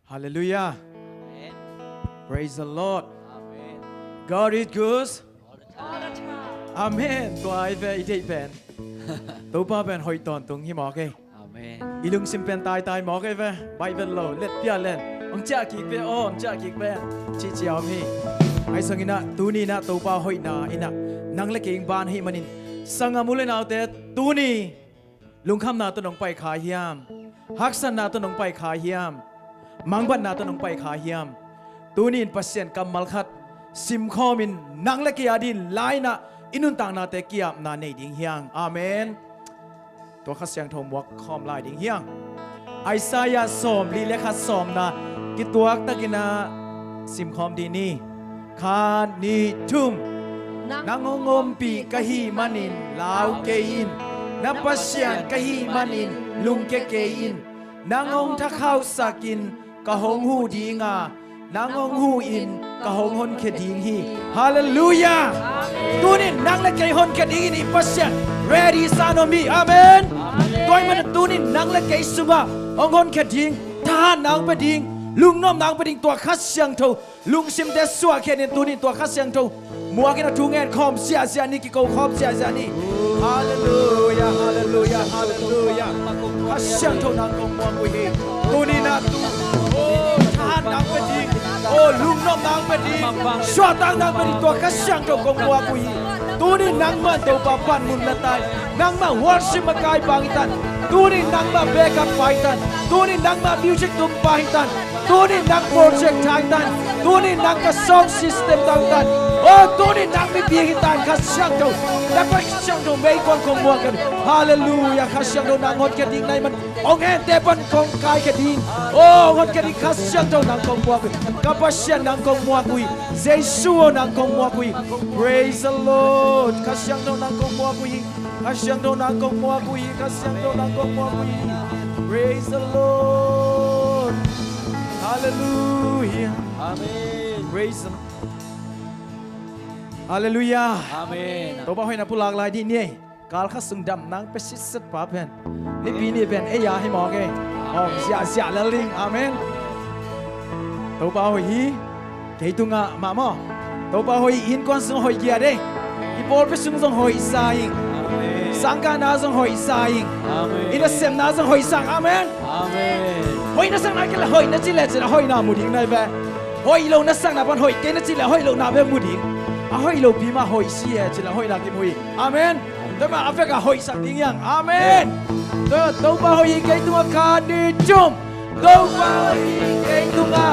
Hallelujah. Amen. Praise the Lord. Amen. God is good. All the time. Amen. ตัวไอ้เว้ยที่เป็นตัวป้าเป็นหอยตอนตรงที่หมอเก Amen. อีลุงซิมเป็นตายหมอเกเว้ยใบเป็นโลเล็ดเปียเล่นองจ้ากิกเว้ยอ้อมจ้ากิกเว้ยจีเจียวมีไอ้สังอินะตัวนี้นะตัวป้าหอยนาอินะนังเล็กเองบ้านให้มันนินสังอามุเลนาเตตัวนี้ลุงคำนาตัวน้องไปขายยามฮักสันนาตัวน้องไปขายยามมังบันนาตัวน้องไปขายยามตัวนี้ปัสเซียนกำมัลขัดซิมคอมินนังเล็กยาดินไลนะอินุนต่างนาเตกียบนาในดิ่งเฮียงอาเมนตัวข้าเสียงทงบวกคอมลายดิ่งเฮียงไอซายาสอมลีเลขัดสอมนากิตัวตะกินาซิมคอมดีนี่คานีทุมนางงมปีกะฮีมันินลาวเกยินนับปัสเซียนกะฮีมันินลุงเกเกยินนางงทะเข้าสักินกะหงหูดีงานางงหูอินกะหงหนเคดิงฮีฮาเลลูยาตัวนี้นางเล็กไก่หนเคดิงนี่ปัสเซียน ready ซานอมีอาเมนตัวมันตัวนี้นางเล็กไก่สุบะองหนเคดิงทหารนางปะดิงลุงน้อมนางปะดิงตัวคัดเสียงโตลุงซิมเดสัวเคนินตัวนี้ตัวคัดเสียงโตมัวกินทุ่งเงินคอมเสียนี่กิโกคอมเสียนี่ฮาเลลูยาฮาเลลูยาฮาเลลูยาคัดเสียงโตนางกงมัวกุยตัวนี้นะตัวโอ้ทหารนางปะดิงโอ้ลุงน้อมนางปะดิงชัวตังนางปะดิงตัวคัดเสียงโตกงมัวกุยตัวนี้นางมันตัวปะปันมุนละตายนางมาวอร์ชิมกายบางอิตันตัวนี้นางมาเบกับไฟตันตัวนี้นางมามิวสิกตุ้มปาหิตันตัวนี้นางโปรเจกต์ทางตันตัวนี้นางกับซาวด์ซิสเต็มทางตันโอ้ตัวนี้นางมีเพียงตันขัดเสียงโตและก็เสียงโตไม่กวนคงมัวกันฮาเลลูยาขัดเสียงโตนางหดกระดิ่งในมันองค์แห่งเทพนคงกายกระดิ่งโอ้หดกระดิ่งขัดเสียงโตนางคงมัวกันกับเสียงนางคงมัวกุยเจสุนางคงมัวกุย praise the Lord ขัดเสียงโตนางคงมัวกุยขัดเสียงโตนางคงมัวกุยขัดเสียงโตนางคงมัวกุย praise the Lord hallelujah Amen. praise the hallelujah Amen. ตัวบ้าให้นับผู้หลากหลายที่นี่การขัดสุงดำนังไปชิดสัตว์ป่าเพนนี่ปีนี้เป็นเอียให้หมอแกอ๋อเสียแล้วลิงอาเมนตัวบ้าให้ฮีเกี่ยตุงะมาหมอตัวบ้าให้อินกวนสุงหอยเกียร์เด้อีบอลไปสุงสุงหอยสายสังกานาสุงหอยสายอินเสมนาสุงหอยสังอาเมน Amen. หอยนั่งสังนักละหอยนั่งจิเลจิละหอยนามุดิงนายเบ้หอยเรานั่งสังนับวันหอยเกนั่งจิละหอยเรานาเบ้มุดิงอาหอยเราบีมาหอยเสียจิละหอยนากิมหอยอาเมนแต่มาอาเฟกาหอยสักดิ้งยังอาเมนตัวบ้าหอยเกยตัวคาดิจุมตัวบ้าหอยเกยตัวบ้า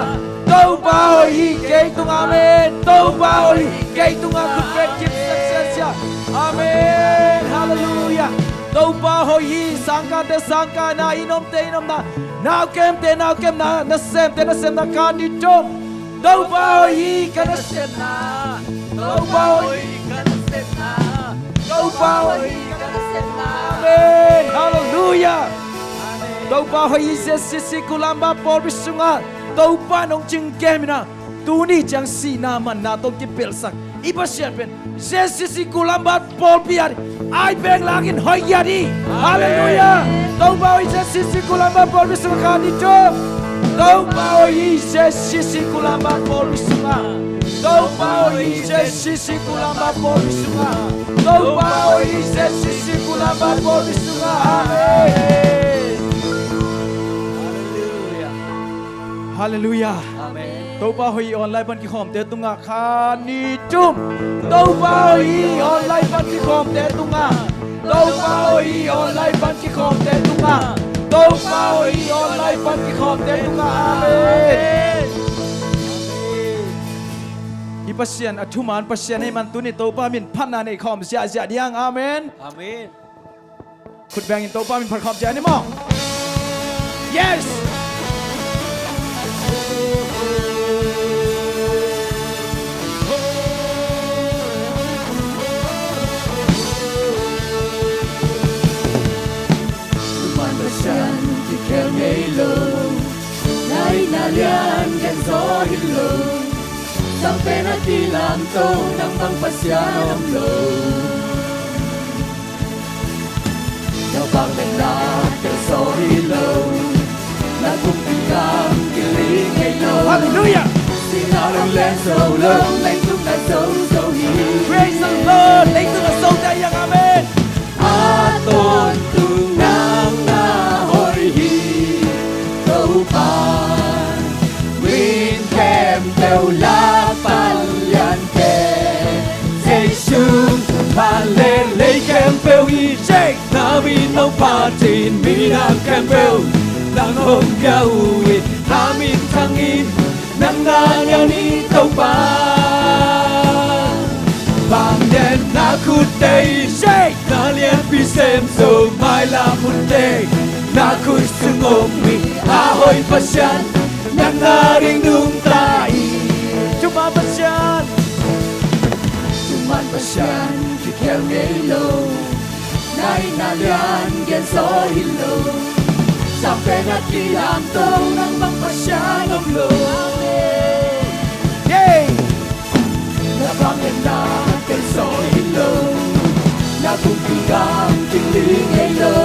หอยเกยตัวอาเมนตัวบ้าหอยเกยตัวคุณเป็นจิตสักเสียอาเมนฮาเลลูยาตัวบ้าหอยสังกัดสังกัดนาอินอมเตอินอมนานาเกมเตนาเกมนานาเซมเตนาเซมนาคาดิจุมตัวบ้าหอยกันนาเซมนาตัวบ้าหอยกันนาเซมนาตัวบ้าหอยกันนาเซมนาอาเมนฮาเลลูยาตัวบ้าหอยเซซิซิกุลัมบาปอลบิสุงาตัวบ้านองจึงเกมินาตัวนี้จังสีนามันนาตงกิเปลสักอีบัสเซียนเป็นเซซิซิกุลัมบาปอลบิอาร์ไอเบงลากินหอยยาดีฮาเลลูยาตัวบ้าหอยเซซิซิกุลัมบาปอลบิสุงาดิจบตัวบ้าหอยเซซิซิกุลัมบาปอลบิสุงาตัวบ้าหอยเซซิซิกุลัมบาปอลบิสุงาตัวบ้าหอยเซซิซิกุลัมบาปอลบิสุงาอาเมน Hallelujah. Hallelujah. Amen. Tau ba hoi online ban ki khom te tunga khani chum. Tau ba hoi online ban ki khom te tunga. Tau ba hoi online ban ki khom te tunga. Tau ba hoi online ban ki khom te tunga. Amen. Hi pasien athuman pasien hai man tu ni tau ba min phan na nei khom sia diang. Amen. Amen. Khut bang in tau ba min phan khom sia ni mo. Yes. Chân thì kêu nhảy lùi Nay nà lian gen gió hít lùi Sampai nanti lam tau nang bang pasianom lùi Nhau bang dan na kêu gió hít lùi Na cùng tình cảm kêu lý Hallelujah. Sinarang lên sầu lâu lấy chúng ta sâu sâu hi. Praise the Lord. Lấy từ là sâu tay yang amen. Aton tung nang na hoi hi câu pan win kem teo la pan lian ke say sung pan lên lấy kem teo hi say na mi nong pa tin mi na kem teo nang hong gao hi na mi thang in nang na lian ni câu pan bang đen na khut day say na lian pi sem so mai la mun day na khut sung om mi a hoi pasyan nang na ring dung tai Cuma pasyan. Tuman pasyan ki kel ngelo nai na lian gen so hilo sampai na kilang to nang bang pasyan om lo Yay. na bangin na gen so hilo na kung pingang kiling ngelo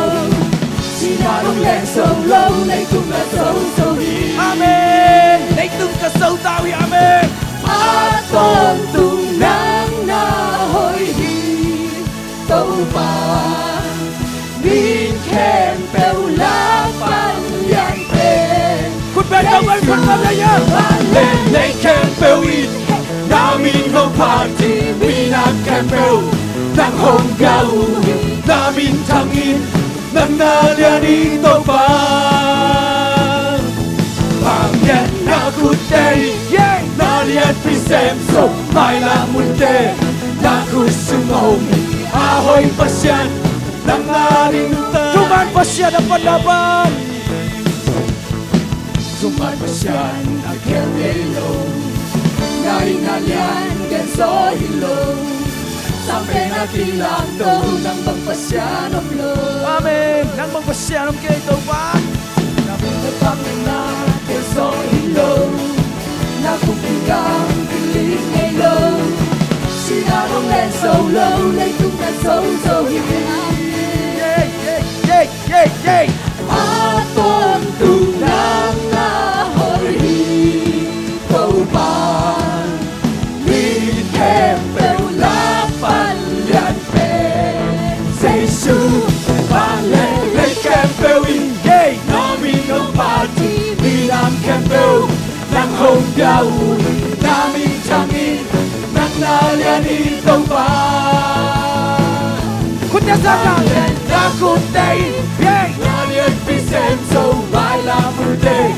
sinarong len sông lâu nay cũng là sâu sâu hi Amen. Lấy từ là sâu tao hi amen. Aton tung nang na hoi hi tâu ba min khen bèo la pan yang pen Kut bên đông ơi, kut bên đây nhá. lên lấy khen bèo in na min hong party mi na khen bèo nang hong gao na min thang in nang na lia đi tâu ba bang yen na khut day Yeah. na lian pi sem so mai la mun te na khut sung om a hoi pasyan nang na ring ta Cuma pasyan dapat dapat. Tuman pasyan na kel ngelo nai na lian gen so hilo sampai na kilang to nang bang pasyan om lo Amen. Nang magpasyan ng kay ito ba? na bang na gen so hilo na kung pingang kiling ngelo sinarong len sâu lâu lấy chúng ta sâu sâu hi Yay, yay, yay, yay, yay. Aton tung nang na hoi hi câu pan min kem bèo la pan lian pen say su pan le lấy kem bèo in Yay. nó mi nong party mi nam kem bèo nang hong gao na mi chang in nang na lian in câu pan Kut na sa ka. na khut day Yay. na lian pi sem so mai la mun day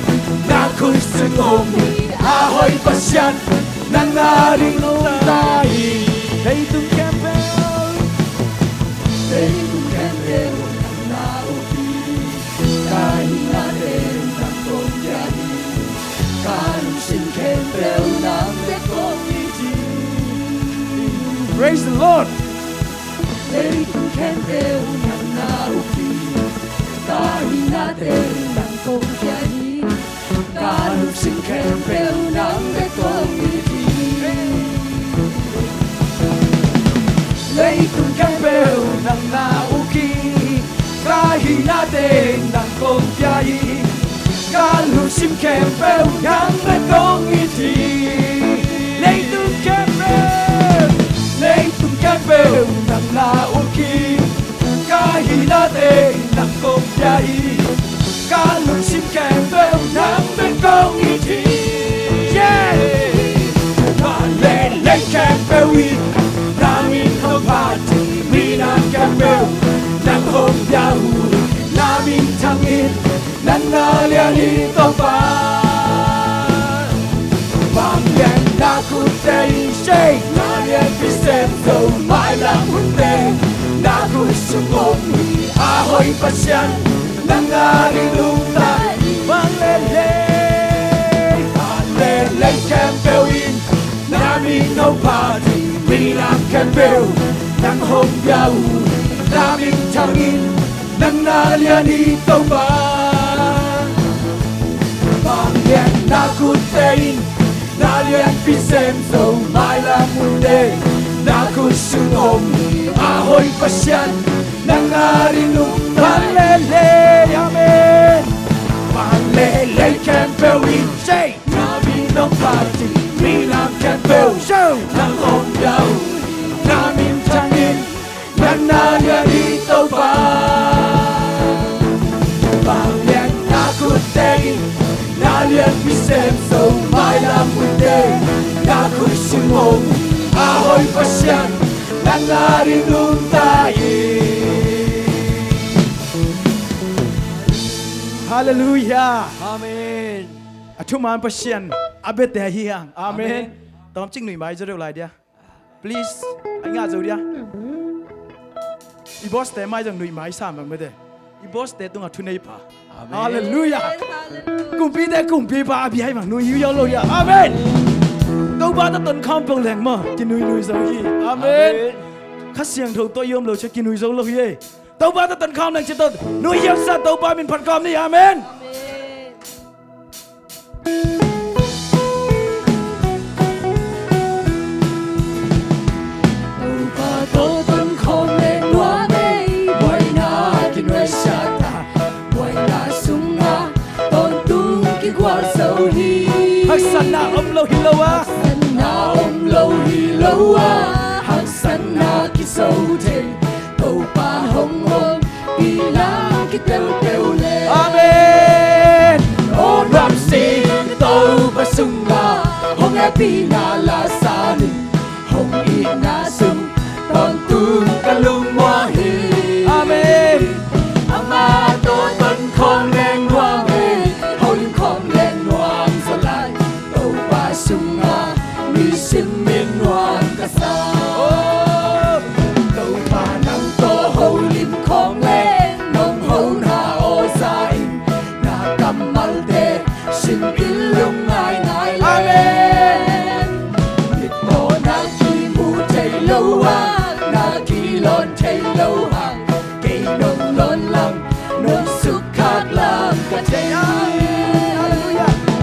na khut sung om a hoi pasyan nang na ring nong tai Lấy tung campbell. day tung ken reo nang na upi kai na den nang kong yan kan sin ken reo nang le kong iti Praise the Lord. day tung ken reo nang na upi kai na den nang kong yan kan sin ken reo nang le kong iti Lấy tung campbell ng nauki. Kahit natin ng kongyayi. Kalusim campbell ng rekong iti. Lấy tung campbell. Lấy tung campbell ng nauki. Kahit natin ng kongyayi. Kalusim campbell ng rekong iti. Yeah! Lấy campbell in namin hong party mi na campbell nang hong yao namin thang in nang na lian ito pa bang yan na khut day say na lian pi sem so mai lang hun te na khut sung om a hoi pasyan nang na ring lung tai Bang lele. lấy campbell in namin hong party mi na campbell nang hong yao namin thang in nang na lian ito pa bang yan na khut day na lian pi sem so mai la mun day na khut sung om a hoi pasyan nang na ring lung tai Lele. Amen. bang le lấy campbell in Say. namin ngaring nung tayo Hallelujah. Amen. Atuman pasien abet te hiang. Amen. Tom ching nui mai jero lai dia. Please, anh ngã rồi dia. I boss te mai jang nui mai sa mang mede. I boss te tung atu nei pa. Hallelujah. Cùng pi ba bi hai mang nui yu yo lo dia. Amen. Đâu ba ta tuần khom pong leng ma. Kin nui nui zo hi. Amen. Khát xiang thâu tôi yom lo che kin nui zo lo hi. Đâu ba ta tuần khom leng che tuần nui yam sa đâu ba min phan khom ni. Amen. Tô tuần khom lên hoa mê Boy na kin we shata Boy na sung na Tôn tung ki kwar sâu hi Hắc san na om lo hi lo wa. San na om lâu hi lâu à Hak san na ki sâu thêm Tô pa hong hong Pi lang ki teo teo le Amen. O ram si tô pa sung na Hong e pi na la sa ni Hong i na sung Tôn tung ka lung hoa hi Amen. Ama tô tuần khom lên hoa mê Hô lim khom lên noam sa lại Tô pa sung na Mi sim min noam ka sa Tô pa nang tô hô lim khom lên Nong hô na o sa in Na kamal te Sim in lung ngai ngai lên Nít tô na ki mu tay lâu à Na ki lon tay lâu hàng Cây nông lon lăng Nông súc khát làm cả tay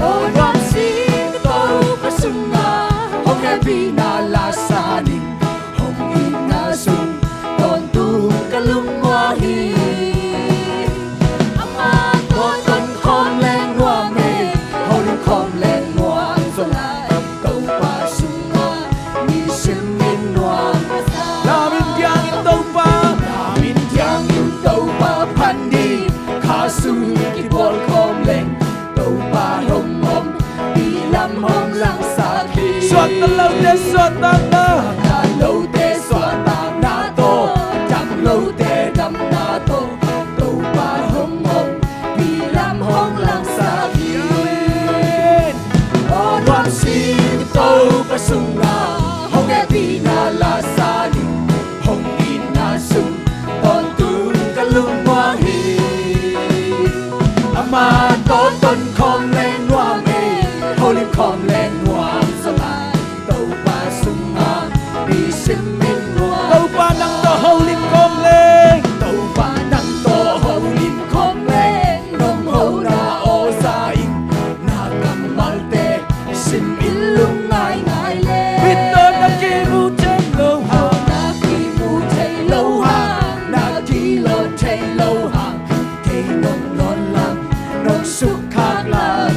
O ram si tô pa sung na Hong e pi na la sa ning Hong i na sung Tôn tu ka lung hoa hi Ama tô tuần khom lên hoa mê Hô lim khom lên ngoan zo lại Tô pa sung na Mi sim min ngoan ka sa La min piang in đâu pa. Namin tiang in đâu pa pan đi Khá su ki bol khom lên Đâu pa hong hong Đi làm hong lang sa khi Suat ta lâu te suat ta na. Na lâu te xóa tang na to Chẳng lâu te đâm na to Đâu pa hong hong Đi làm hong lang sa khi O loan si đâu pa sung na Hong e pi na la sa đi Hong in na sung Tôn tu ka lung hoa hi Ama tô tuần khom lên hoa mê Hô lim khom lên hoa sa lại Đâu pa sung na Mi sim min hoa Đâu pa nang to ho lim kom lên. Đâu pa nang to hô lim khom lên Nong hô na o sa in Na kamal te Sim in lung ngai ngai Bit lên to na ki mu chen lo ha. Na ki mu thay lâu hàng Na ki lon thay lâu hàng Thay nong lon lang Nong suk khát lang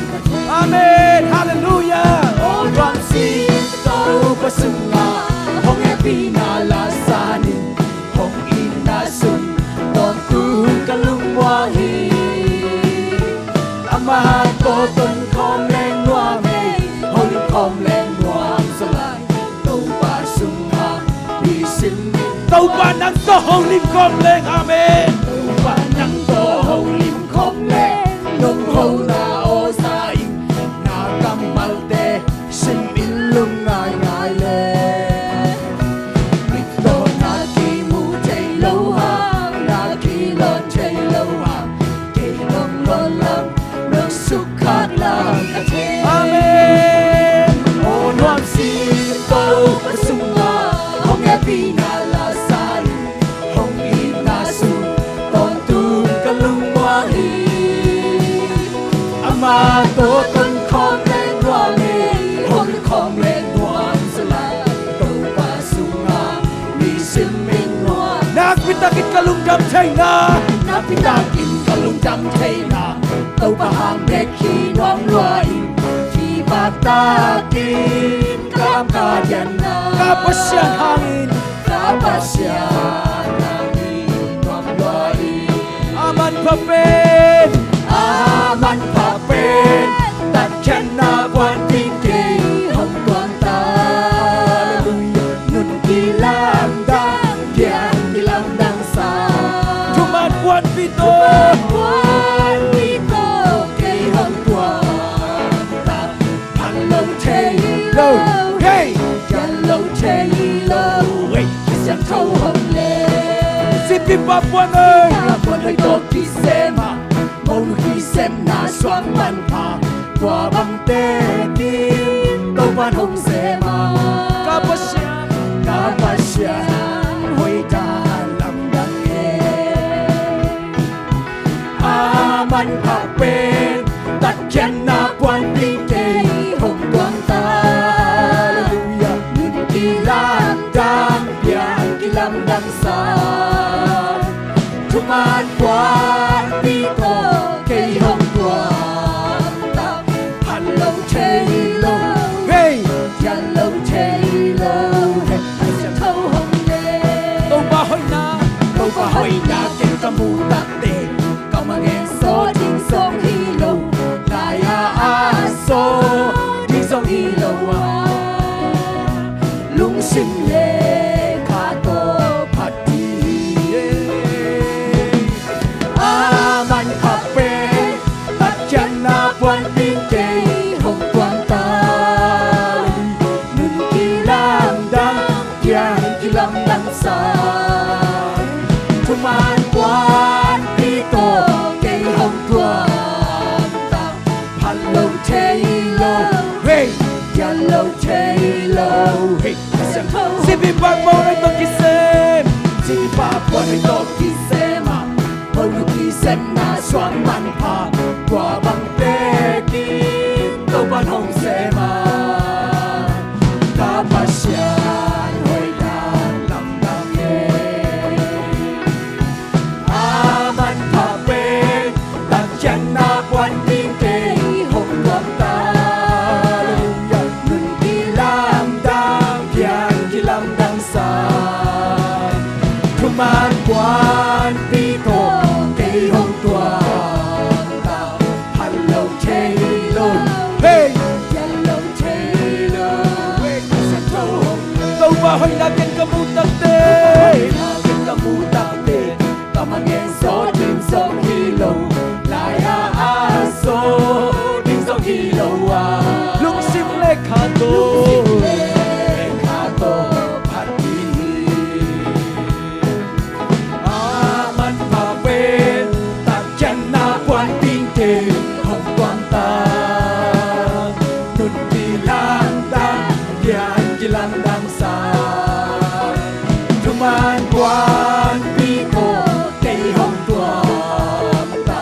Amen. Hallelujah. O ram si tô pa sung na Hong e pi na la sa ni Hong in na sung Tôn tu ka lung hoa hi Ama tô tuần khom lên hoa mê Hô lim khom lên ngoan sa lại Tô pa sung na Mi sim min Đâu pa nang to ho lim kom lên. Amen. Đâu pa nang to hô lim khom lên Nong hô na o sa in Na kamal te Sim in lung ngai ngai lên Bit to na ki mu tay lâu hàng Na ki lon tay lâu hàng Cây nong lon lăng Nong suk khát lang cả thế Amen. O loan si tô pa sung na Hong e pi na la sa ni Hong i na sung Tôn tu ka lung hoa hi Ama tô tuần khom lên hoa mê Hô lim khom lên ngoan sa lại Đâu pa sung na Mi sim min ngoan Nak pitakit kalung dam chay na. Na pita kin ka lung dam thay na Đâu pa hang dek khi noam loa in Khi ba ta kin Kam ka dian na Kapasyan hangin. Kapasyan hangin noam loa in Aman pa pen. Aman pa pen Tat kyan na quan tinh kỳ Hong quan ta Nun ki lam da quan pito quan pito cây hồng tua ta pan lâu chê lâu hey chân lâu chê lâu hey chẳng thâu hồng lệ Zipi Papuan ơi ta buồn hơi to khi xem mong khi xem na xoắn bàn thà qua bằng tê tim tô ban hồng xem Kapasyan hoy dalam dange aman papen takyan na puan pingke hong tuang ta hallelujah nun kilam dang pian kilam dang sa cuman puan pito kay hong tuang ta hello chelo hey hello chelo Tâu ba hoi na Ken kamu takte Kamangen so ding song hilo Laya aso ding song hilo Lung sim le kato pati Aman kape Takyan na puan pingke Hong tuang ta Nun kilam dang Kian kilam dang sa Cuman buat pito kay hong tuang ta Hello Taylor hey Hello Taylor hey Zipi Papuan ơi tôi kisem Si Papua ay to kisema Monu kisem na suang man pa Kwa bang tekin Tau ban hong sema Kapasyan hoy dalam dange Aman papen Takyan na puan pingke Hong tuang ta hallelujah Nun kilam dang Kian kilam dang sa Cuman puan pito Kay hong tuang ta Hello Taylor hey Hello Taylor Sa thâu hong Tâu ba hoi na ken kamutak te Nakin kamutak din Kamangen so dim song hilo Laya aso dim song hilo Lung sim le khato Kato pati Aman papen Takyan na puan pingke Hong tuang ta Nun kilang dang Yan kilang dang sa Cuman buat pito kay hong tuang ta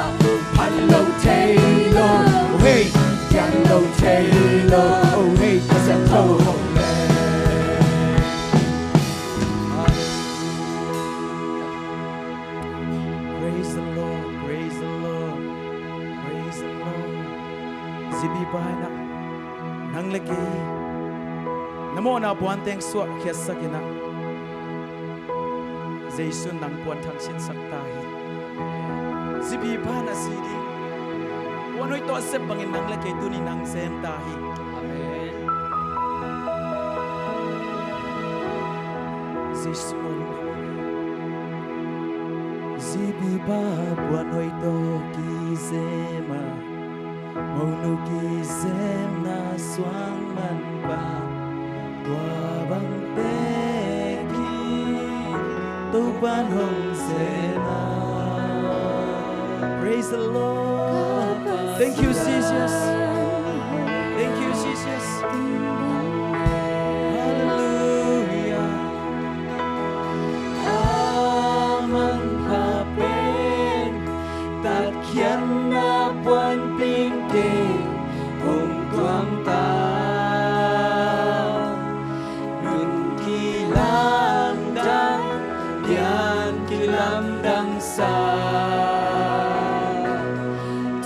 Hello Taylor hey Hello Taylor Oh hey sa thâu hồng lệ Praise the Lord, praise the Lord, praise the Lord. Zibi bahana nang lagi. Namo na buan teng suak khiat sakina. Jesu nang puan thang sin saktahi. Zibi bahana sidi. Wan hoi to sep bangin nang lagi tu ni nang sem tahi. Amen. Jesu Zibi ba buan hoi to ki sema. Monu ki sem na suang man ba. Tua bang teki tu ban hong sema. Praise the Lord. Thank you, Jesus. Thank you, Jesus. Hallelujah. Aman papen takyan na buwan pingke hong tuang ta nun kilang dang yan kilam dang sa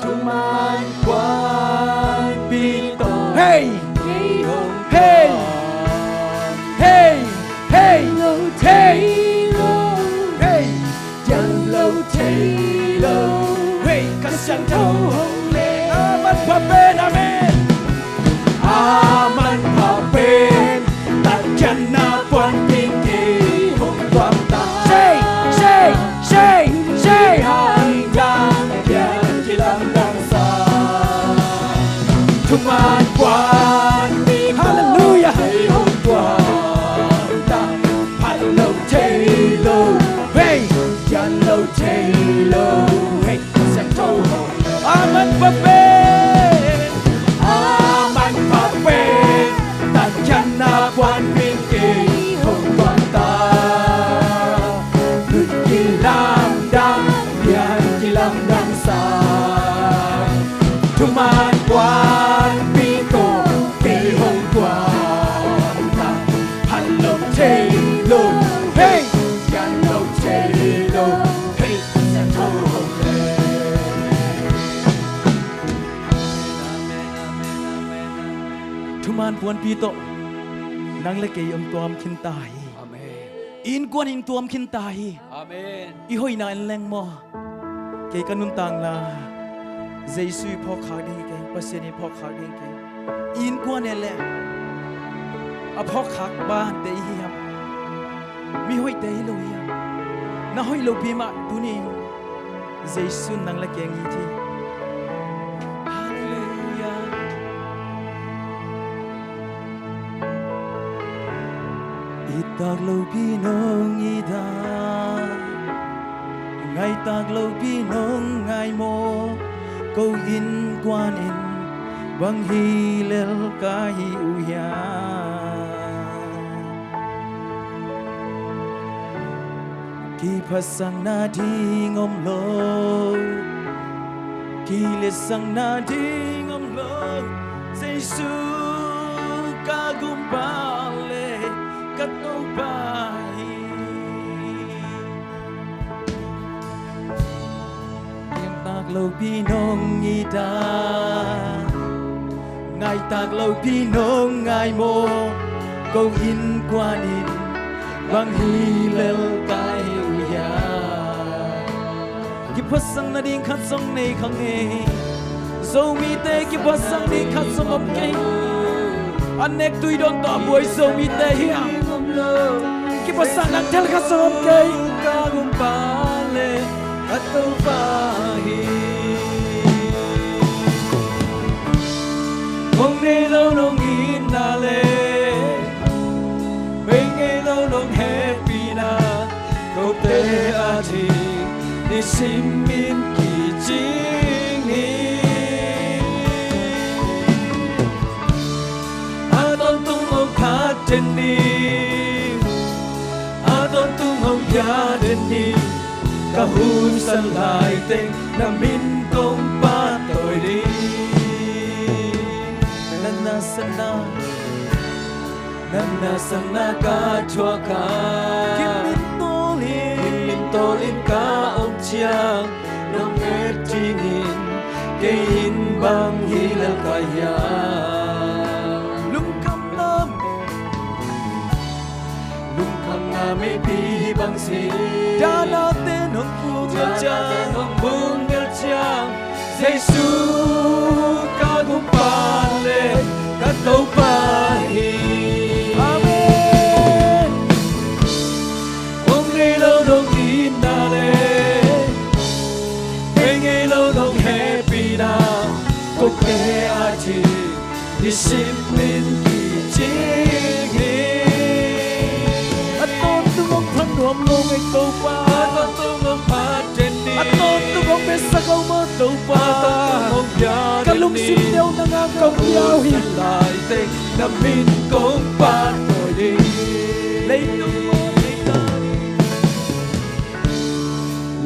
tuman buwan pito hey hey hey hey hey hey Hello Taylor hey kasyang thâu hồng lệ aman papen amen Aman papen Takyan na puan pingke Hong tuang ta say halo hey sang thâu hồn Aman papen aman pa pen tan chan na quan viên kỳ hồn quan ta người kỳ lam đam bian kỳ lam đam sa Trung an quan pi tô kỳ hồn quan ta hành lộc chê lô hey gan lộc chê lô hey sang thâu hồn Thuman puan pito nang le kay tuam kin tai Amen. in kwan in tuam kin tai Amen. I hoy na en leng mo kay kanun tang la Giêsu phok kha ding kay paseni phok kha ding kay in kwan ele a phok khak ban te hiam mi hoy te lo hiam na hoy lo bi ma tu ni Giêsu nang la keng hi thi Hallelujah Itag lâu pinong ida Ngay tag lâu pinong ngay mo Câu in quan in Bang hilel kahi uya Ki pasang na di ngom lo Ki lesang na di ngom lo Giêsu ka gumbale Katong bahi Yang tag lâu pinong ida Ngay tag lâu pinong ngay mo Câu in quan in Bang hilel kai uya Ki pasang na ding khat song nei khang e Zo mi te ki pasang ni khat song om kei Anek tui don to boy zo mi te hiam Ki pasang nang tel khat song om kei Ka gum pale Kato pahi Mong ne lo nong in na le Bên nghe lâu nong happy na Câu te a thi Ni sim min ki jing hi A ton tung hong kha ten ni A ton tung hong ya den ni Ka hun san lai teng Na min kong pa tôi đi Na sana Nana sana ka chua ka Kim min tolin ka ông chiang Nông hết trinh hin Cây hin bang hilal kaya Lung kam na me pi bang si Dana ten hong bung ngel chiang Giêsu ka gum pale Ka tau pahi Cốc kê a chi Đi sim min ki ching hi A tôn tu mong thăng nuam mong ay câu pa A tôn tu mong pa trên đi A tôn tu mong besa câu mơ tàu pa A tôn tu mong ya Ka lung sim nhau na nga công yaw hi Lại tên na min công pa tôi đi Lấy tu mo ni ta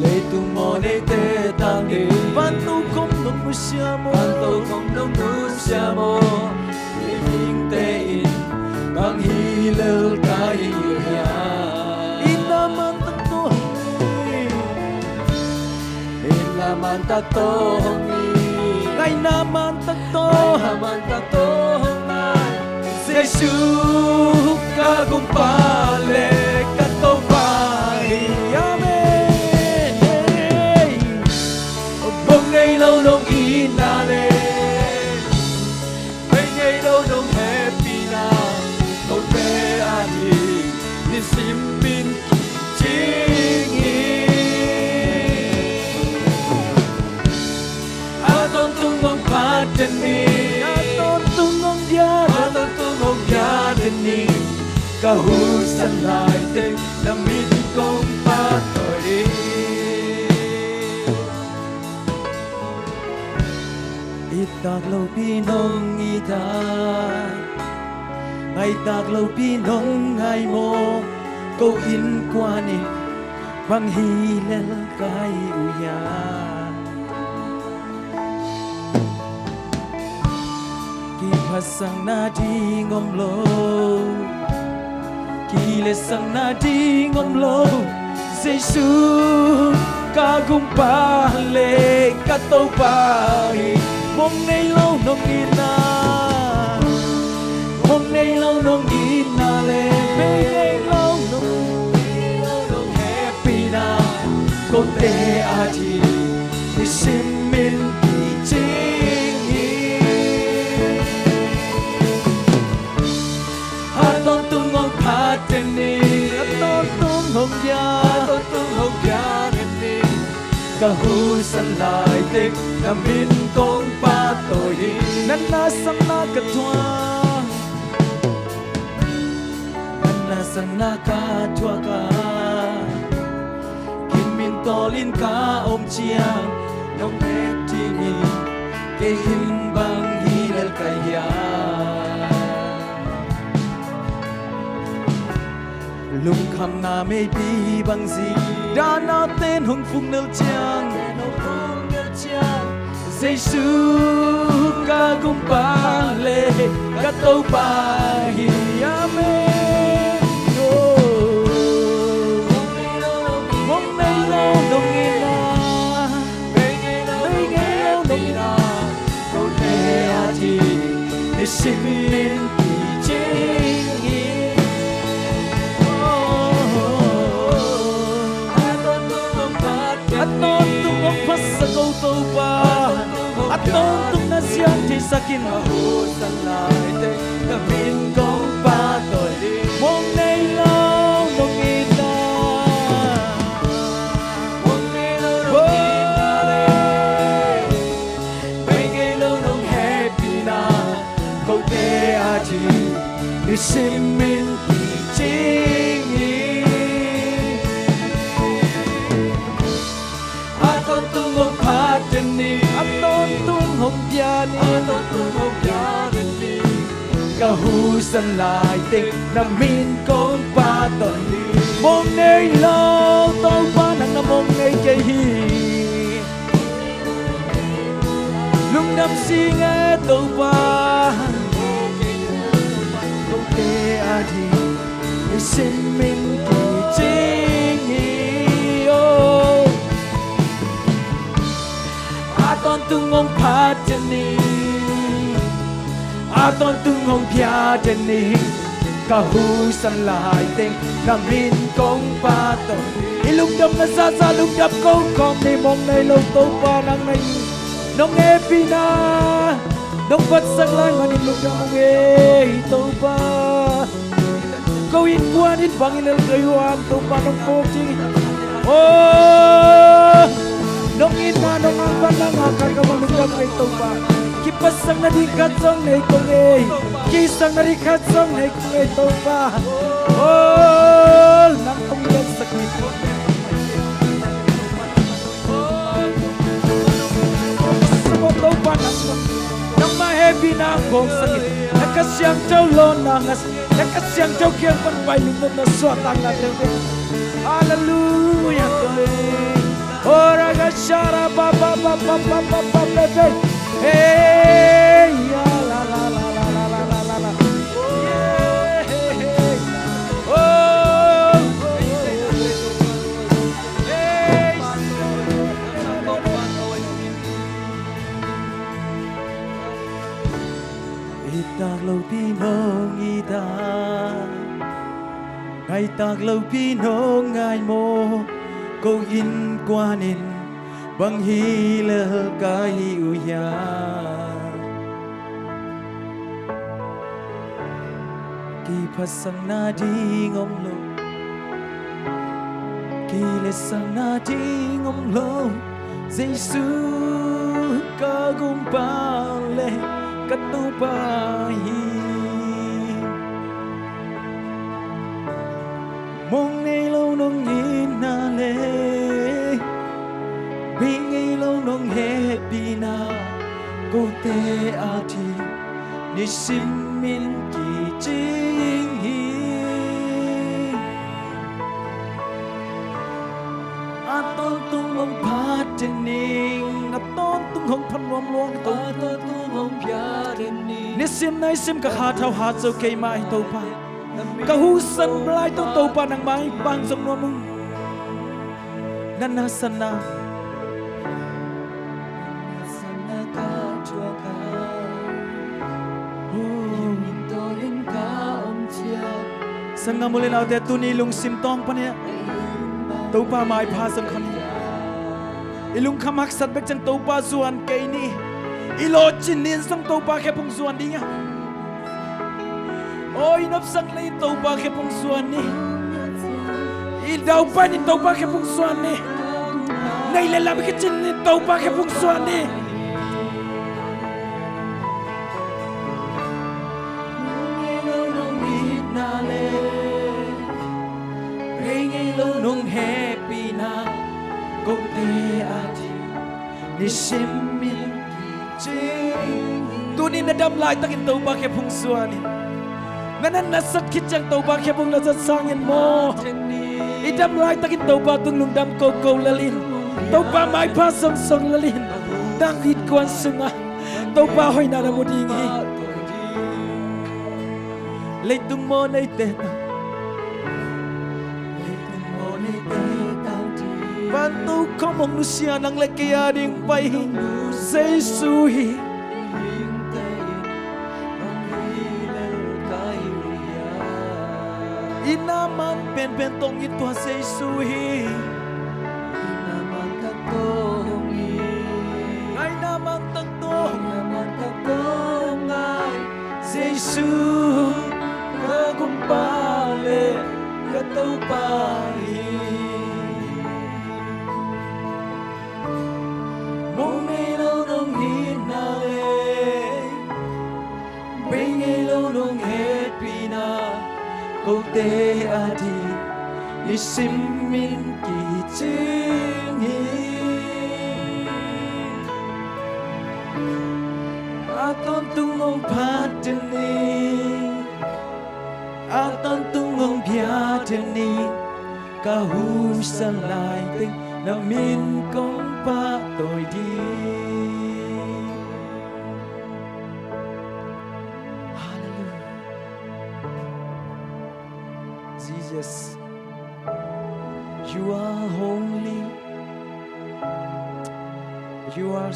Lấy tu mo ni te tang đi Ban tu không nung mu siamo Ban tu không nung mu siamo Living te in Bang hilal kayo ya Inaman takto Inaman takto Ngay naman takto Naman takto Giêsu kagumpale katopahi Amen Bông ngày lâu nông inale Mấy ngày lâu nông happy na Câu te ani Ni simpin chingi Aton tung ngong pateni Aton tung ngong dia Aton tung ngong dia deni Kahusan lai te Namin kong patoy tạc lâu pi nông nghi ta ngày tạc lâu pi nông ngày mô câu in qua ni bang hi lel kai uya ki phasang na di ngom lo ki le sang na di ngom lo Giêsu ca gum pa le ca tau pa mong nay lâu nong ina mong nay lâu nong ina le nay lâu nong happy na cô te a thi ni sim min ki ching ha ton tung ngong pha ten ni ton tung hong ya ca hu san lai tek na min kong pa tôi nan na sang na ka thua nan na sang na ka thua ka kim min to lin ka om chiang nong et ti mi ke hin bang hi lel ka ya lung kham na me bi bang gì đã na tên hồng phụng nêu chiang Giêsu ca gum pa le ca tau pa hi amen mong nay lâu nong ina nay lâu nong ina câu te a thi để sinh linh kỳ chính aton tung ông phát sa câu tàu pa aton tung na siang thì sakin hu san lai te na min kong pa tôi mong nay lâu nong ina mong nay lâu nong ina le nay ngày lâu nong happy na câu te a chi ni sim min ki ching aton tung hong ya ni ca hu san lai tek na min kong pa ton mong nay lâu tàu pa nang na mong nay ke hi lung nam si nghe tàu pa câu te a di ni sim min ki ching hi o aton tung ngong pa chân ni aton tung ngong pia chân ni ca hu san lai tên na min kong pa to ilung đâm na sa lung đâm câu con ni mong nay lâu tàu pa nang nay nong nghe pina nong vật sắc lai mà ni lung đâm nghe tàu pa câu in quan in bang in el hoan tàu pa nong ko chi oh nong ina nong ang banang akar ka malugam ay tupa kipasang na di katsong na ikong eh kisang na di katsong na ikong ay tupa oh nang tumiyan sakit sabot tupa nang ma-heavy na akong sakit nakasyang chow lo nangas nakasyang chow kiyang panpailin na naswatang natin hallelujah ora gashara ba ba ba ba ba ba ba ba ba hey ya la la la la la la la la la yeah oh hey itag lâu pinong ita ngày tag lâu pinong ngày mo câu in qua nín bang hi lơ kai uya ki phasang na di ngom lo ki le sang na di ngom lo Giêsu ca gum pa le ca tu pa hi mong nay lâu nong in na le bi ngay lâu nong happy na cô tê a thi ni sim min kỳ chính hi a tôn tung ông phá trên ninh a tôn tung hong phan luom luong a tôn tung hong phá trên ninh ni sim nay sim ka ha thau ha zo ke mai to pa ka hu san blai to pa nang mai bang zong no mung nana sana sana ka chua ka yin to yin ka chia sanga mule nào te tu ni lung sim tong pa ne to pa mai pha san khani ilung khamak sat bek chan to pa zuan ke ni ilo chin nin sang to pa khe pung zuan ding oi nop sang lei to pa khe pung zuan ni il dau pa ni to pa khe pung zuan ni nei le lam ke chin ni to pa khe pung zuan ni nung happy na cô tê a thi ni sim min ki ching tu ni na dam lai takin to ba khe phung suani nanan na sat khit chang to ba khe phung na sat sang en mo I dam lai takin to ba tung lung dam ko ko lalin to ba mai pa song song lalin dang hit kwan sunga to ba hoi na mo ding hi lei tung mo nei te Ban tu ko manusia nang lekia ding pai say suhi inaman pen pen tong itu say suhi inaman tak tong ay naman tak tong inaman tak tong ay say su ka kumpale ka tau pai cô tê a thi ni sim min kỳ chính hi a tôn tung ông phá trên ni a tôn tung ông bia trên ni ca hu san lại tình na min công pa tôi đi Jesus, you are holy. You are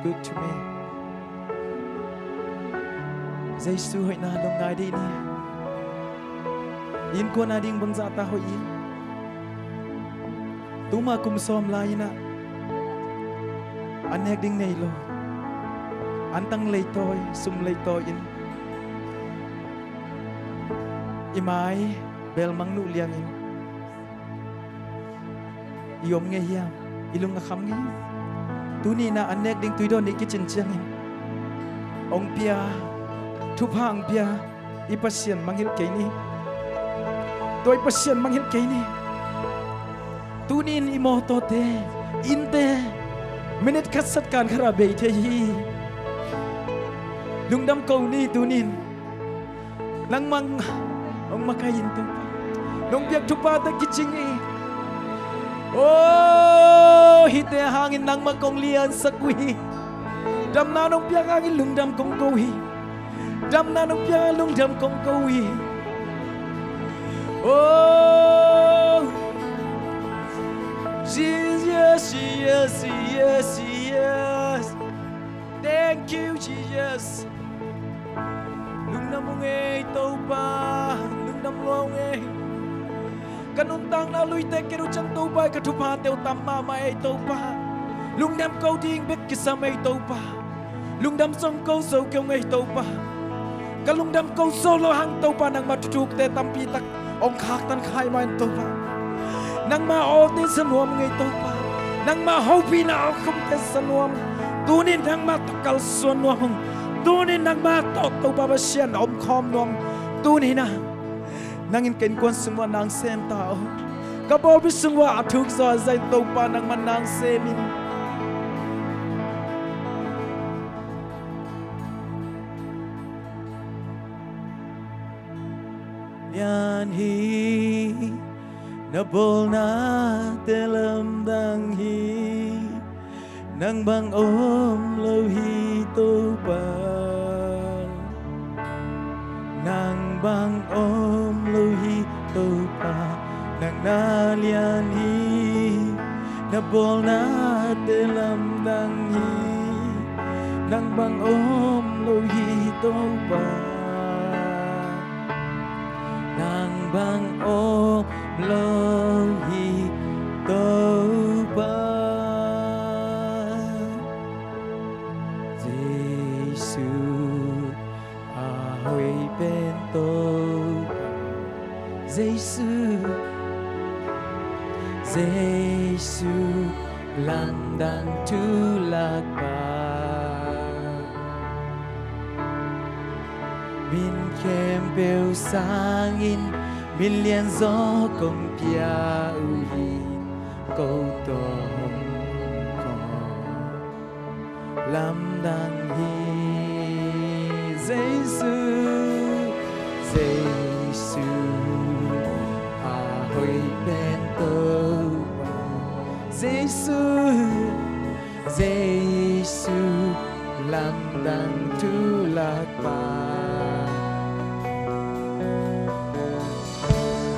good to me. Giêsu hỡi na dong ngai đi ni. In ko na ding bang za ta hoi in. Tu ma kum som lai na. An hek ding nei lo. An tang lei toy sum lei toy in. Imai bel mang nu liang in yom nge hiam ilung nga kham nge tu ni na anek ding tuidon ni kitchen chiang in ong pia thu phang pia I pasien manghil ke ni toy pasien manghil ke ni tu ni in imo to te in te minute khat sat kan khara be the hi lungdam ko ni tu nin lang mang ông makayin to nong biak thupa ta kiching e oh hite hangin nang makong lian sakwi dam na nong biak hangin lungdam kong kowi dam na nong biak lungdam kong kowi oh Jesus yes yes yes thank you Jesus lungdam mong e to pa lungdam long e kanun tang na lui te keru chang to pa ka thu pa teu tam ma mai to pa lungdam ko ding bek ki sa mai to pa lungdam song ko so kyo ngai to pa ka lungdam ko so lo hang to pa nang ma tuk te tam pi tak ong khak tan khai mai to pa nang ma o te sanuam ngai to pa nang ma ho pi na o kum te sanuam tu ni nang ma takal suan nuam tu ni nang ma to pa ba sian om khom nuam tu ni na nangin ken kwan sungwa nang sem tao kabol bi sungwa athuk zo zai to pa nang man nang semin hi na bol na telam dang hi nang bang om lo hi to pa nang bang om lo hi to pa nang nalian hi na bol na telam dang hi nang bang om lo hi to pa nang bang om lo hi to pa Giêsu a hoi bên tôi Giêsu Giêsu làm đặng tu lạc ba min kem bêu sang in min liên gió công pia uhi câu tôm làm đặng hi Giêsu Giêsu a hoi bên tôi Giêsu Giêsu làm đặng tu lạc ba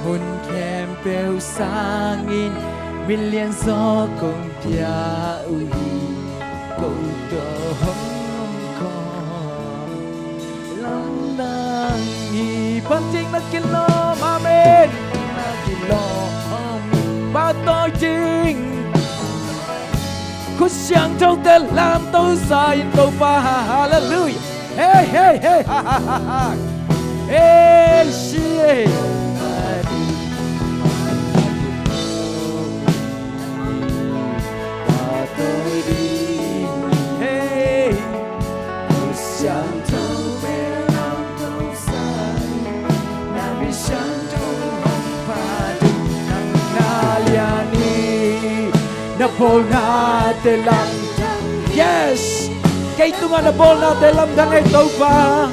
Mun kem bêu sang in min liên gió công pia uhi câu tôm con lòng đang hi bắt chính là kinh lo amen là kinh lo ba tôi chính khúc sáng trong tên làm tôi sai tôi ba hallelujah hey hey hey ha ha ha ha hey shit na bol na telam yes kay tunga na bol na telam dangay tau pa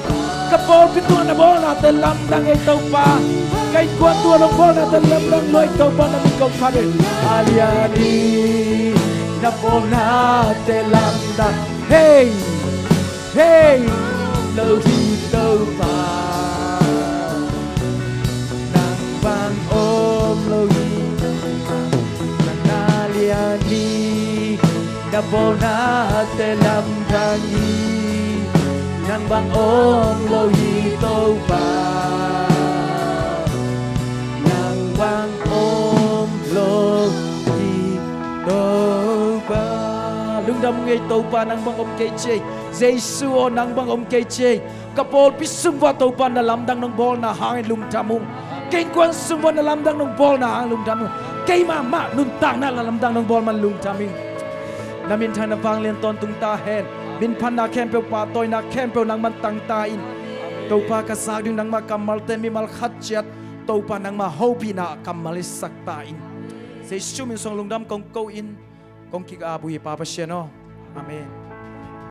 kapol pitunga na bol na telam dangay tau pa kay kwatu na bol na telam dang loy tau pa na mikau pare aliani na bol na telam dang hey hey lo hi tau pa nang bang om lo hi Ni na bol na telam tangi nang bang om lo hi to pa nang bang om lo hi to pa lung dam ngay to pa nang bang om kay che Giêsu o nang bang om kay che kapol pisum wa to pa na lamdang ng bol na hangin lung tamung keng kwan sum wa na lamdang ng bol na hangin lung tamung kay mama nun tang na lalamdang ng bol man lung taming namin tan na pang len ton tung ta hen bin pan na kempel pa toy na kempel nang man tang ta in to pa kasag ding nang makamal te mi mal khatchat to pa nang ma hopi na kamalis sakta in say sumin song lungdam kong ko in kong kik abu hi papa siya no amen